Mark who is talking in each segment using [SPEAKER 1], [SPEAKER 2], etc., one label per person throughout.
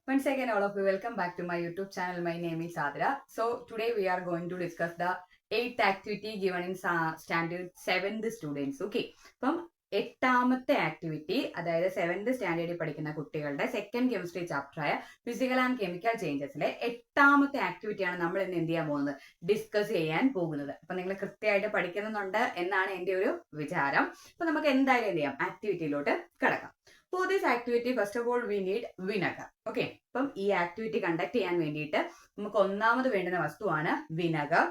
[SPEAKER 1] Once again, all of you, welcome back to my YouTube channel. My name is Adra. So today we are going to discuss the 8th activity given in standard 7th students. Okay. അപ്പം എട്ടാമത്തെ activity, അതായത് 7th സ്റ്റാൻഡേർഡിൽ പഠിക്കുന്ന കുട്ടികളുടെ second chemistry ചാപ്റ്ററായ physical and chemical ചേഞ്ചസിലെ എട്ടാമത്തെ ആക്ടിവിറ്റിയാണ് നമ്മൾ ഇന്ന് എന്ത് ചെയ്യാൻ പോകുന്നത്, ഡിസ്കസ് ചെയ്യാൻ പോകുന്നത്. അപ്പൊ നിങ്ങൾ കൃത്യമായിട്ട് പഠിക്കുന്നുണ്ട് എന്നാണ് എൻ്റെ ഒരു വിചാരം. അപ്പൊ നമുക്ക് എന്തായാലും എന്ത് ചെയ്യാം, ആക്ടിവിറ്റിയിലോട്ട് കിടക്കാം. For this activity, first of all, we need vinegar. Okay. അപ്പം ഈ ആക്ടിവിറ്റി കണ്ടക്ട് ചെയ്യാൻ വേണ്ടിയിട്ട് നമുക്ക് ഒന്നാമത് വേണ്ടുന്ന വസ്തുവാണ് vinegar.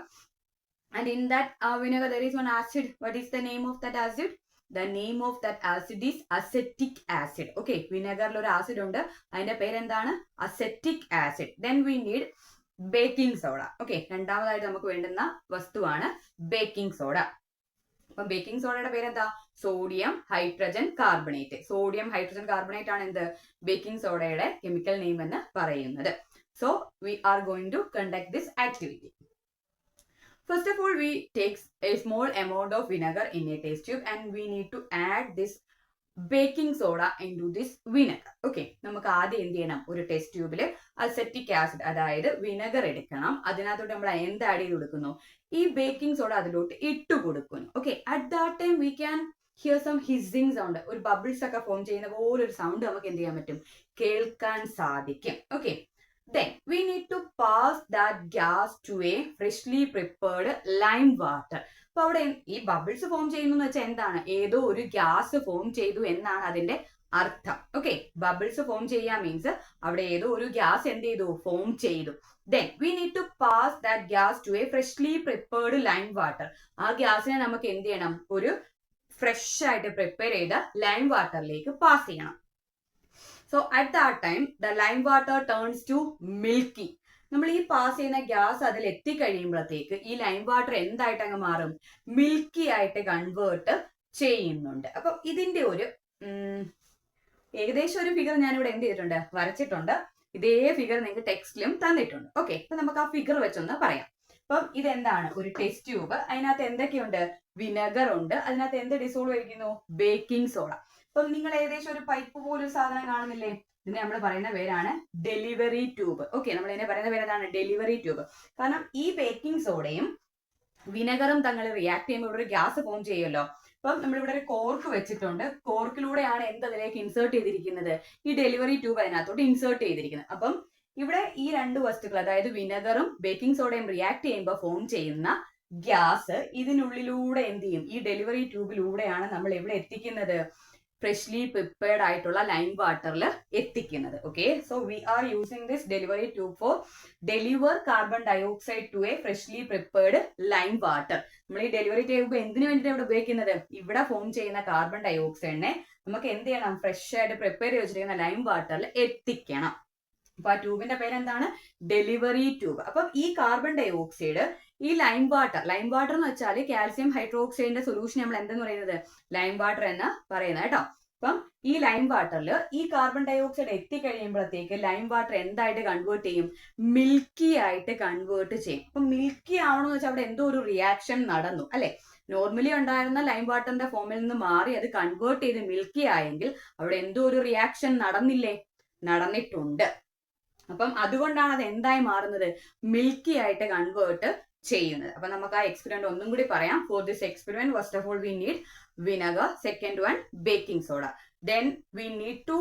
[SPEAKER 1] And in that vinegar there is one acid. What is the name of that acid? The name of that acid is acetic acid. Okay. വിനെഗറിൽ ഒരു ആസിഡ് ഉണ്ട്, അതിന്റെ പേര് എന്താണ്? Acetic acid. Then we need baking soda. Okay, രണ്ടാമതായിട്ട് നമുക്ക് വേണ്ടുന്ന വസ്തുവാണ് ബേക്കിംഗ് സോഡ. അപ്പം ബേക്കിംഗ് സോഡയുടെ പേരെന്താ? Sodium hydrogen carbonate. Sodium hydrogen carbonate ആണ് എന്ത്, ബേക്കിംഗ് സോഡയുടെ കെമിക്കൽ നെയിം എന്ന് പറയുന്നത്. So we are going to conduct this activity. First of all, we take a small amount of vinegar in a test tube and we need to add this baking soda into this vinegar. Okay, നമുക്ക് ആദ്യം എന്ത് ചെയ്യണം, ഒരു test ട്യൂബിൽ acetic acid അതായത് vinegar എടുക്കണം. അതിനകത്തോട്ട് നമ്മൾ എന്ത് ആഡ് ചെയ്ത് കൊടുക്കുന്നു, ഈ ബേക്കിംഗ് സോഡ അതിലോട്ട് ഇട്ട് കൊടുക്കുന്നു. Okay, at that time we can hear some hissing sound. ഒരു ബബിൾസ് ഒക്കെ ഫോം ചെയ്യുന്ന പോലൊരു സൗണ്ട് നമുക്ക് എന്ത് ചെയ്യാൻ പറ്റും, കേൾക്കാൻ സാധിക്കും. Okay, then we need to pass that gas to a freshly prepared lime water. അപ്പൊ അവിടെ ഈ ബബിൾസ് ഫോം ചെയ്യുന്നു എന്ന് വെച്ചാൽ എന്താണ്, ഏതോ ഒരു ഗ്യാസ് ഫോം ചെയ്തു എന്നാണ് അതിന്റെ അർത്ഥം. ഓക്കെ, ബബിൾസ് ഫോം ചെയ്യാൻ മീൻസ് അവിടെ ഏതോ ഒരു ഗ്യാസ് എന്ത് ചെയ്തു, ഫോം ചെയ്തു. Then we need to pass that gas to a freshly prepared lime water. ആ ഗ്യാസിനെ നമുക്ക് എന്ത് ചെയ്യണം, ഒരു ഫ്രഷ് ആയിട്ട് പ്രിപ്പയർ ചെയ്ത ലൈം വാട്ടറിലേക്ക് പാസ് ചെയ്യണം. So at that time the lime water turns to milky. നമ്മൾ ഈ പാസ് ചെയ്യുന്ന ഗ്യാസ് അതിൽ എത്തിക്കഴിയുമ്പോഴത്തേക്ക് ഈ ലൈം വാട്ടർ എന്തായിട്ട് അങ്ങ് മാറും, മിൽക്കി ആയിട്ട് കൺവേർട്ട് ചെയ്യുന്നുണ്ട്. അപ്പൊ ഇതിന്റെ ഒരു ഏകദേശം ഒരു ഫിഗർ ഞാനിവിടെ എന്ത് ചെയ്തിട്ടുണ്ട്, വരച്ചിട്ടുണ്ട്. ഇതേ ഫിഗർ നിങ്ങൾക്ക് ടെക്സ്റ്റിലും തന്നിട്ടുണ്ട്. ഓക്കെ, അപ്പൊ നമുക്ക് ആ ഫിഗർ വെച്ചൊന്ന് പറയാം. അപ്പം ഇതെന്താണ്, ഒരു ടെസ്റ്റ് ട്യൂബ്. അതിനകത്ത് എന്തൊക്കെയുണ്ട്, വിനെഗർ ഉണ്ട്. അതിനകത്ത് എന്ത് ഡിസോൾവ് ആയിരിക്കുന്നു, ബേക്കിംഗ് സോഡ. അപ്പം നിങ്ങൾ ഏകദേശം ഒരു പൈപ്പ് പോലൊരു സാധനം കാണുന്നില്ലേ, ഇതിനെ നമ്മൾ പറയുന്ന പേരാണ് ഡെലിവറി ട്യൂബ്. ഓക്കെ, നമ്മൾ ഇതിനെ പറയുന്ന പേരാണ് ഡെലിവറി ട്യൂബ്. കാരണം ഈ ബേക്കിംഗ് സോഡയും വിനെഗറും തങ്ങൾ റിയാക്ട് ചെയ്യുമ്പോൾ ഇവിടെ ഒരു ഗ്യാസ് ഫോം ചെയ്യുമല്ലോ. അപ്പം നമ്മളിവിടെ ഒരു കോർക്ക് വെച്ചിട്ടുണ്ട്. കോർക്കിലൂടെയാണ് എന്ത് അതിലേക്ക് ഇൻസേർട്ട് ചെയ്തിരിക്കുന്നത്, ഈ ഡെലിവറി ട്യൂബ് അതിനകത്തോട്ട് ഇൻസേർട്ട് ചെയ്തിരിക്കുന്നത്. അപ്പം ഇവിടെ ഈ രണ്ട് വസ്തുക്കൾ, അതായത് വിനെഗറും ബേക്കിംഗ് സോഡയും റിയാക്ട് ചെയ്യുമ്പോൾ ഫോം ചെയ്യുന്ന ഗ്യാസ് ഇതിനുള്ളിലൂടെ എന്ത് ചെയ്യും, ഈ ഡെലിവറി ട്യൂബിലൂടെയാണ് നമ്മൾ എവിടെ എത്തിക്കുന്നത്, ഫ്രഷ്ലി പ്രിപ്പയർഡ് ആയിട്ടുള്ള ലൈം വാട്ടറിൽ എത്തിക്കുന്നത്. Okay, so we are using this delivery tube for deliver carbon dioxide to a freshly prepared lime water. നമ്മൾ ഈ ഡെലിവറി ട്യൂബ് എന്തിനു വേണ്ടിയിട്ട് ഇവിടെ ഉപയോഗിക്കുന്നത്, ഇവിടെ ഫോം ചെയ്യുന്ന കാർബൺ ഡയോക്സൈഡിനെ നമുക്ക് എന്ത് ചെയ്യണം, ഫ്രഷ് ആയിട്ട് പ്രിപ്പയർ ചെയ്ത് വെച്ചിരിക്കുന്ന ലൈം വാട്ടറിൽ എത്തിക്കണം. അപ്പൊ ആ ട്യൂബിന്റെ പേരെന്താണ്, ഡെലിവറി ട്യൂബ്. അപ്പം ഈ കാർബൺ ഡയോക്സൈഡ് ഈ ലൈം വാട്ടർ എന്ന് വെച്ചാൽ കാൽസ്യം ഹൈഡ്രോക്സൈഡിന്റെ സൊല്യൂഷൻ നമ്മൾ എന്തെന്ന് പറയുന്നത്, ലൈം വാട്ടർ എന്ന് പറയുന്നത് കേട്ടോ. അപ്പം ഈ ലൈം വാട്ടറിൽ ഈ കാർബൺ ഡയോക്സൈഡ് എത്തിക്കഴിയുമ്പോഴത്തേക്ക് ലൈം വാട്ടർ എന്തായിട്ട് കൺവേർട്ട് ചെയ്യും, മിൽക്കി ആയിട്ട് കൺവേർട്ട് ചെയ്യും. അപ്പൊ മിൽക്കി ആവണമെന്ന് വെച്ചാൽ അവിടെ എന്തോ ഒരു റിയാക്ഷൻ നടന്നു അല്ലെ. നോർമലി ഉണ്ടായിരുന്ന ലൈം വാട്ടറിന്റെ ഫോമിൽ നിന്ന് മാറി അത് കൺവേർട്ട് ചെയ്ത് മിൽക്കി ആയെങ്കിൽ അവിടെ എന്തോ ഒരു റിയാക്ഷൻ നടന്നില്ലേ, നടന്നിട്ടുണ്ട്. അപ്പം അതുകൊണ്ടാണ് അത് എന്തായി മാറുന്നത്, മിൽക്കി ആയിട്ട് കൺവേർട്ട് ചെയ്യുന്നത്. അപ്പൊ നമുക്ക് ആ എക്സ്പെരിമെന്റ് ഒന്നും കൂടി പറയാം. For this experiment first of all we need vinegar, second one baking soda. Then we need to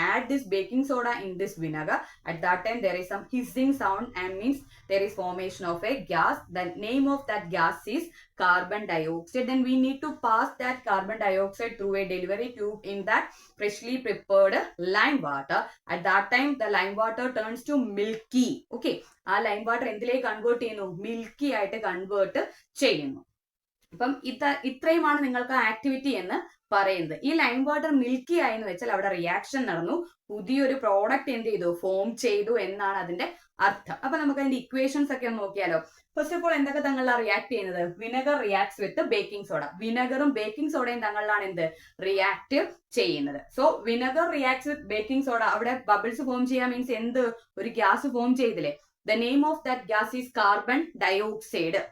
[SPEAKER 1] add this baking soda in this vinegar. At that time there is some hissing sound and means there is formation of a gas. The name of that gas is carbon dioxide. Then we need to pass that carbon dioxide through a delivery tube in that freshly prepared lime water. At that time the lime water turns to milky. Okay, ആ lime water എന്തിലേക്ക് convert ചെയ്യുന്നു, milky ആയിട്ട് convert ചെയ്യുന്നു. അപ്പം ഇത്രയുമാണ് നിങ്ങൾക്ക് activity എന്ന് പറയുന്നത്. ഈ ലൈം വാട്ടർ മിൽക്കി ആയി എന്ന് വെച്ചാൽ അവിടെ റിയാക്ഷൻ നടന്നു, പുതിയൊരു പ്രോഡക്റ്റ് എന്ത് ചെയ്തു, ഫോം ചെയ്തു എന്നാണ് അതിന്റെ അർത്ഥം. അപ്പൊ നമുക്ക് അതിന്റെ ഇക്വേഷൻസ് ഒക്കെ ഒന്ന് നോക്കിയാലോ. ഫസ്റ്റ് ഓഫ് ഓൾ എന്തൊക്കെ തങ്ങളിലാണ് റിയാക്ട് ചെയ്യുന്നത്, vinegar reacts with baking soda. വിനെഗറും ബേക്കിംഗ് സോഡയും തങ്ങളിലാണ് എന്ത് റിയാക്ട് ചെയ്യുന്നത്. So vinegar reacts with baking soda, അവിടെ ബബിൾസ് ഫോം ചെയ്യാൻ മീൻസ് എന്ത്, ഒരു ഗ്യാസ് ഫോം ചെയ്തില്ലേ. The name of that gas is carbon dioxide.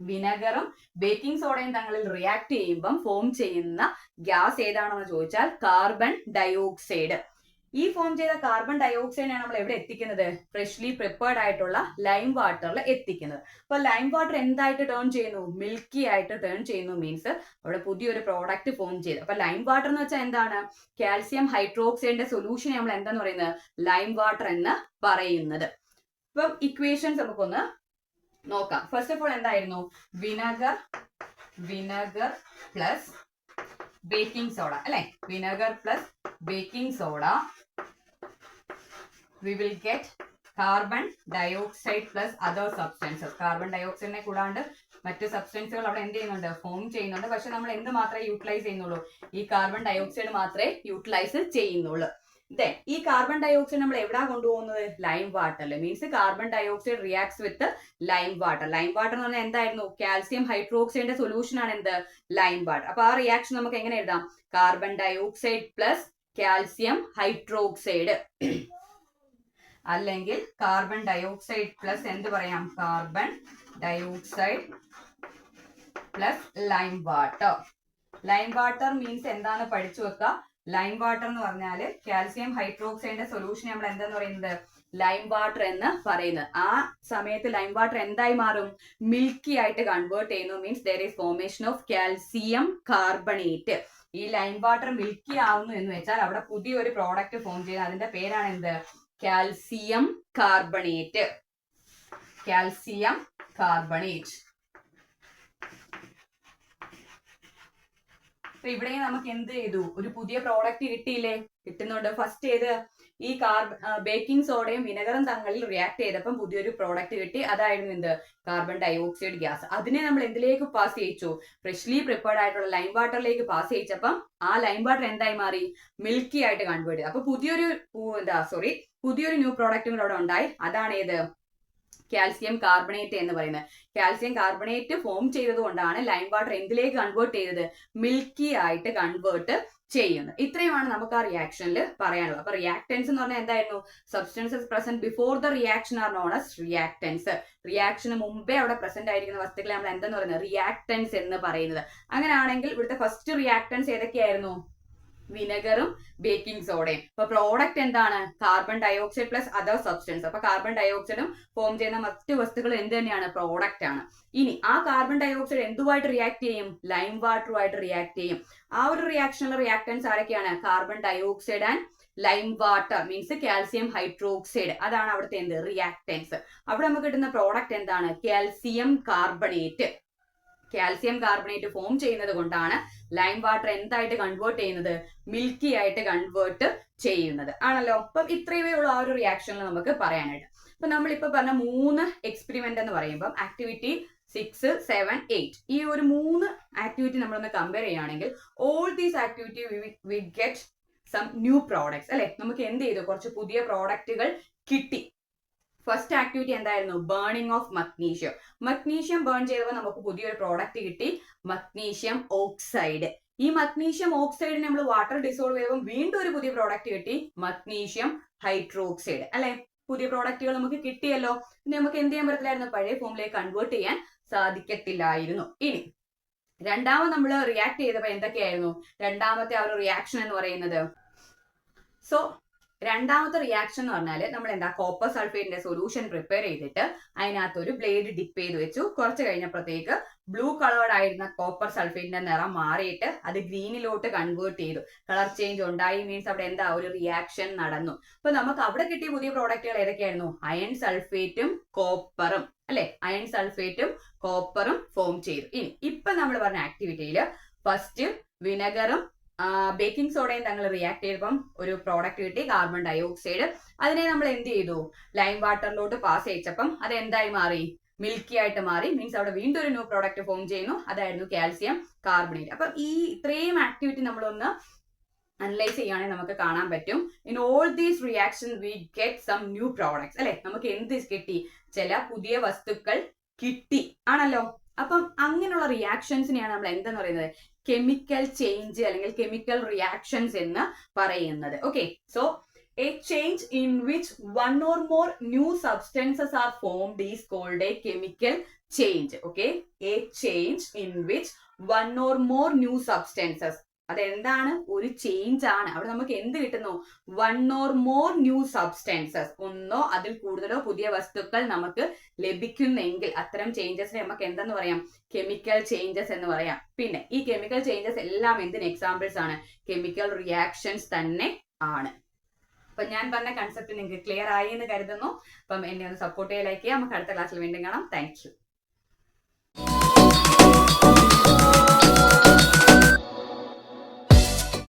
[SPEAKER 1] വിനെഗറും ബേക്കിംഗ് സോഡയും തങ്ങളിൽ റിയാക്ട് ചെയ്യുമ്പം ഫോം ചെയ്യുന്ന ഗ്യാസ് ഏതാണെന്ന് ചോദിച്ചാൽ കാർബൺ ഡയോക്സൈഡ്. ഈ ഫോം ചെയ്ത കാർബൺ ഡയോക്സൈഡിനാണ് നമ്മൾ എവിടെ എത്തിക്കുന്നത്? ഫ്രഷ്ലി പ്രിപ്പയർഡ് ആയിട്ടുള്ള ലൈം വാട്ടറിൽ എത്തിക്കുന്നത്. അപ്പൊ ലൈം വാട്ടർ എന്തായിട്ട് ടേൺ ചെയ്യുന്നു? മിൽക്കി ആയിട്ട് ടേൺ ചെയ്യുന്നു. മീൻസ് അവിടെ പുതിയൊരു പ്രോഡക്റ്റ് ഫോം ചെയ്തു. അപ്പൊ ലൈം വാട്ടർ എന്ന് വെച്ചാൽ എന്താണ്? കാൽസ്യം ഹൈഡ്രോക്സൈഡിന്റെ സൊല്യൂഷൻ നമ്മൾ എന്താന്ന് പറയുന്നത്? ലൈം വാട്ടർ എന്ന് പറയുന്നത്. ഇപ്പം ഇക്വേഷൻസ് നമുക്കൊന്ന് നോക്കാം. ഫസ്റ്റ് ഓഫ് ഓൾ എന്തായിരുന്നു? വിനെഗർ പ്ലസ് ബേക്കിംഗ് സോഡ അല്ലെ? Vinegar plus baking soda we will get carbon dioxide plus other substances. Carbon ഡയോക്സൈഡിനെ കൂടാണ്ട് മറ്റ് സബ്സ്റ്റൻസുകൾ അവിടെ എന്ത് ചെയ്യുന്നുണ്ട്? ഫോം ചെയ്യുന്നുണ്ട്. പക്ഷെ നമ്മൾ എന്ത് മാത്രമേ യൂട്ടിലൈസ് ചെയ്യുന്നുള്ളൂ? ഈ കാർബൺ ഡയോക്സൈഡ് മാത്രമേ യൂട്ടിലൈസ് ചെയ്യുന്നുള്ളൂ. ദെൻ ഈ കാർബൺ ഡയോക്സൈഡ് നമ്മൾ എവിടാ കൊണ്ടുപോകുന്നത്? ലൈം വാട്ടറിൽ. മീൻസ് കാർബൺ ഡയോക്സൈഡ് റിയാക്ട്സ് വിത്ത് ലൈം വാട്ടർ. ലൈം വാട്ടർ എന്ന് പറഞ്ഞാൽ എന്തായിരുന്നു? കാൽസ്യം ഹൈഡ്രോക്സൈഡിന്റെ സൊല്യൂഷൻ ആണ് എന്ത്? Lime water. അപ്പൊ ആ റിയാക്ഷൻ നമുക്ക് എങ്ങനെ എഴുതാം? Carbon dioxide plus calcium hydroxide, അല്ലെങ്കിൽ കാർബൺ ഡയോക്സൈഡ് പ്ലസ് എന്ത് പറയാം? Carbon dioxide plus lime water. Lime water means എന്താന്ന് പഠിച്ചു വെക്കുക. ലൈം വാട്ടർ എന്ന് പറഞ്ഞാൽ കാൽസ്യം ഹൈഡ്രോക്സൈഡിന്റെ സൊല്യൂഷൻ നമ്മൾ എന്താന്ന് പറയുന്നത്? ലൈം വാട്ടർ എന്ന് പറയുന്നത്. ആ സമയത്ത് ലൈം വാട്ടർ എന്തായി മാറും? മിൽക്കി ആയിട്ട് കൺവേർട്ട് ചെയ്യുന്നു. Means there is formation of calcium carbonate. ഈ ലൈം വാട്ടർ മിൽക്കി ആവുന്നു എന്ന് വെച്ചാൽ അവിടെ പുതിയൊരു പ്രോഡക്റ്റ് ഫോം ചെയ്യുന്നത്. അതിന്റെ പേരാണ് എന്ത്? Calcium carbonate. Calcium carbonate. അപ്പൊ ഇവിടെ നമുക്ക് എന്ത് ചെയ്തു? ഒരു പുതിയ പ്രോഡക്റ്റ് കിട്ടിയില്ലേ? കിട്ടുന്നുണ്ട്. ഫസ്റ്റ് ഏത്? ഈ ബേക്കിംഗ് സോഡയും വിനെഗറും തങ്ങളിൽ റിയാക്ട് ചെയ്തപ്പം പുതിയൊരു പ്രോഡക്റ്റ് കിട്ടി. അതായിരുന്നു എന്ത്? Carbon dioxide gas. അതിനെ നമ്മൾ എന്തിലേക്ക് പാസ് ചെയ്യിച്ചു? ഫ്രഷ്ലി പ്രിപ്പയർഡ് ആയിട്ടുള്ള ലൈം വാട്ടറിലേക്ക് പാസ് ചെയ്യിച്ചപ്പം ആ ലൈം വാട്ടർ എന്തായി മാറി? മിൽക്കി ആയിട്ട് കൺവേർട്ട് ചെയ്തു. അപ്പൊ പുതിയൊരു ന്യൂ പ്രോഡക്റ്റും കൂടെ അവിടെ ഉണ്ടായി. അതാണ് ഏത്? കാൽസ്യം കാർബണേറ്റ് എന്ന് പറയുന്നത്. കാൽസ്യം കാർബണേറ്റ് ഫോം ചെയ്തത് കൊണ്ടാണ് ലൈം വാട്ടർ എന്തിലേക്ക് കൺവേർട്ട് ചെയ്തത്? മിൽക്കി ആയിട്ട് കൺവേർട്ട് ചെയ്യുന്നത്. ഇത്രയുമാണ് നമുക്ക് ആ റിയാക്ഷനിൽ പറയാനുള്ളത്. അപ്പൊ റിയാക്ടൻസ് എന്ന് പറഞ്ഞാൽ എന്തായിരുന്നു? Substances present before the reaction are known as reactants. റിയാക്ഷന് മുമ്പേ അവിടെ പ്രസന്റ് ആയിരിക്കുന്ന വസ്തുക്കളെ നമ്മൾ എന്തെന്ന് പറയുന്നത്? റിയാക്ടൻസ് എന്ന് പറയുന്നത്. അങ്ങനെയാണെങ്കിൽ ഇവിടുത്തെ ഫസ്റ്റ് റിയാക്ടൻസ് ഏതൊക്കെയായിരുന്നു? വിനെഗറും ബേക്കിംഗ് സോഡയും. അപ്പൊ പ്രോഡക്റ്റ് എന്താണ്? Carbon dioxide plus other substance. അപ്പൊ കാർബൺ ഡയോക്സൈഡും ഫോം ചെയ്യുന്ന മറ്റു വസ്തുക്കൾ എന്ത് തന്നെയാണ്? പ്രോഡക്റ്റ് ആണ്. ഇനി ആ കാർബൺ ഡയോക്സൈഡ് എന്തുമായിട്ട് റിയാക്ട് ചെയ്യും? ലൈം വാട്ടറുമായിട്ട് റിയാക്ട് ചെയ്യും. ആ ഒരു റിയാക്ഷനിലെ റിയാക്ടൻസ് ആരൊക്കെയാണ്? Carbon dioxide and lime water means calcium hydroxide. അതാണ് അവിടുത്തെ എന്ത്? റിയാക്ടൻസ്. അവിടെ നമുക്ക് കിട്ടുന്ന പ്രോഡക്റ്റ് എന്താണ്? Calcium carbonate. Calcium carbonate form ചെയ്യുന്നത് കൊണ്ടാണ് ലൈം വാട്ടർ എന്തായിട്ട് കൺവേർട്ട് ചെയ്യുന്നത്? മിൽക്കി ആയിട്ട് കൺവേർട്ട് ചെയ്യുന്നത് ആണല്ലോ. അപ്പം ഇത്രയേ ഉള്ളൂ ആ ഒരു റിയാക്ഷനിൽ നമുക്ക് പറയാനായിട്ട്. അപ്പൊ നമ്മളിപ്പോ പറഞ്ഞ 3 എക്സ്പെരിമെന്റ് എന്ന് പറയുമ്പോൾ ആക്ടിവിറ്റി 6, 7, 8 ഈ ഒരു 3 ആക്ടിവിറ്റി നമ്മളൊന്ന് കമ്പയർ ചെയ്യുകയാണെങ്കിൽ all these activity we get some new products അല്ലെ? നമുക്ക് എന്ത് ചെയ്തു? കുറച്ച് പുതിയ പ്രോഡക്റ്റുകൾ കിട്ടി. ഫസ്റ്റ് ആക്ടിവിറ്റി എന്തായിരുന്നു? Burning of magnesium. Magnesium burn ചെയ്തപ്പോൾ നമുക്ക് പുതിയൊരു പ്രോഡക്റ്റ് കിട്ടി, മഗ്നീഷ്യം ഓക്സൈഡ്. ഈ മഗ്നീഷ്യം ഓക്സൈഡിനെ നമ്മൾ വാട്ടർ ഡിസോൾവ് ചെയ്യുമ്പോൾ വീണ്ടും ഒരു പുതിയ പ്രോഡക്റ്റ് കിട്ടി, മഗ്നീഷ്യം ഹൈഡ്രോക്സൈഡ് അല്ലെ? പുതിയ പ്രോഡക്റ്റുകൾ നമുക്ക് കിട്ടിയല്ലോ. ഇനി നമുക്ക് എന്ത് ചെയ്യാൻ പറ്റില്ലായിരുന്നു? പഴയ ഫോമിലേക്ക് കൺവേർട്ട് ചെയ്യാൻ സാധിക്കത്തില്ലായിരുന്നു. ഇനി രണ്ടാമത് നമ്മൾ റിയാക്ട് ചെയ്തപ്പോൾ എന്തൊക്കെയായിരുന്നു രണ്ടാമത്തെ ആ ഒരു റിയാക്ഷൻ എന്ന് പറയുന്നത്? സോ രണ്ടാമത്തെ റിയാക്ഷൻ എന്ന് പറഞ്ഞാൽ നമ്മൾ എന്താ കോപ്പർ സൾഫേറ്റിന്റെ സൊല്യൂഷൻ പ്രിപ്പയർ ചെയ്തിട്ട് അതിനകത്ത് ഒരു ബ്ലേഡ് ഡിപ്പ് ചെയ്ത് വെച്ചു. കുറച്ച് കഴിഞ്ഞപ്പോഴത്തേക്ക് ബ്ലൂ കളേർഡ് ആയിരുന്ന കോപ്പർ സൾഫേറ്റിന്റെ നിറം മാറിയിട്ട് അത് ഗ്രീനിലോട്ട് കൺവേർട്ട് ചെയ്തു. കളർ ചേഞ്ച് ഉണ്ടായി മീൻസ് അവിടെ എന്താ ഒരു റിയാക്ഷൻ നടന്നു. അപ്പൊ നമുക്ക് അവിടെ കിട്ടിയ പുതിയ പ്രോഡക്റ്റുകൾ ഏതൊക്കെയായിരുന്നു? അയൺ സൾഫേറ്റും കോപ്പറും അല്ലെ? അയൺ സൾഫേറ്റും കോപ്പറും ഫോം ചെയ്തു. ഇനി ഇപ്പൊ നമ്മൾ പറഞ്ഞ ആക്ടിവിറ്റിയിൽ ഫസ്റ്റ് വിനെഗറും ബേക്കിംഗ് സോഡയും തങ്ങൾ റിയാക്ട് ചെയ്തപ്പം ഒരു പ്രോഡക്റ്റ് കിട്ടി, കാർബൺ ഡയോക്സൈഡ്. അതിനെ നമ്മൾ എന്ത് ചെയ്തു? ലൈം വാട്ടറിലോട്ട് പാസ് ചെയ്യിച്ചപ്പം അത് എന്തായി മാറി? മിൽക്കി ആയിട്ട് മാറി. മീൻസ് അവിടെ വീണ്ടും ഒരു ന്യൂ പ്രോഡക്റ്റ് ഫോം ചെയ്യുന്നു, അതായിരുന്നു കാൽസ്യം കാർബണേറ്റ്. അപ്പം ഈ ഇത്രയും ആക്ടിവിറ്റി നമ്മളൊന്ന് അനലൈസ് ചെയ്യുകയാണെങ്കിൽ നമുക്ക് കാണാൻ പറ്റും in all these reaction we get some new products അല്ലെ? നമുക്ക് എന്ത് കിട്ടി? ചില പുതിയ വസ്തുക്കൾ കിട്ടി ആണല്ലോ. അപ്പം അങ്ങനെയുള്ള റിയാക്ഷൻസിനെയാണ് നമ്മൾ എന്തെന്ന് പറയുന്നത്? കെമിക്കൽ ചേഞ്ച് അല്ലെങ്കിൽ കെമിക്കൽ റിയാക്ഷൻസ് എന്ന് പറയുന്നത്. Okay, so a change in which one or more new substances are formed is called a chemical change. Okay, a change in which one or more new substances അതെന്താണ്? ഒരു change ആണ്. അവിടെ നമുക്ക് എന്ത് കിട്ടുന്നു? 1 or more new substances, ഒന്നോ അതിൽ കൂടുതലോ പുതിയ വസ്തുക്കൾ നമുക്ക് ലഭിക്കുന്നെങ്കിൽ അത്തരം ചേഞ്ചസിനെ നമുക്ക് എന്തെന്ന് പറയാം? കെമിക്കൽ ചേഞ്ചസ് എന്ന് പറയാം. പിന്നെ ഈ കെമിക്കൽ ചേഞ്ചസ് എല്ലാം എന്തിന് എക്സാമ്പിൾസ് ആണ്? കെമിക്കൽ റിയാക്ഷൻസ് തന്നെ ആണ്. അപ്പൊ ഞാൻ പറഞ്ഞ കൺസെപ്റ്റ് നിങ്ങൾക്ക് ക്ലിയർ ആയി എന്ന് കരുതുന്നു. അപ്പം എന്നെ ഒന്ന് സപ്പോർട്ട് ചെയ്യാൻ, ലൈക്ക് ചെയ്യാം. നമുക്ക് അടുത്ത ക്ലാസ്സിൽ വീണ്ടും കാണാം. Thank you.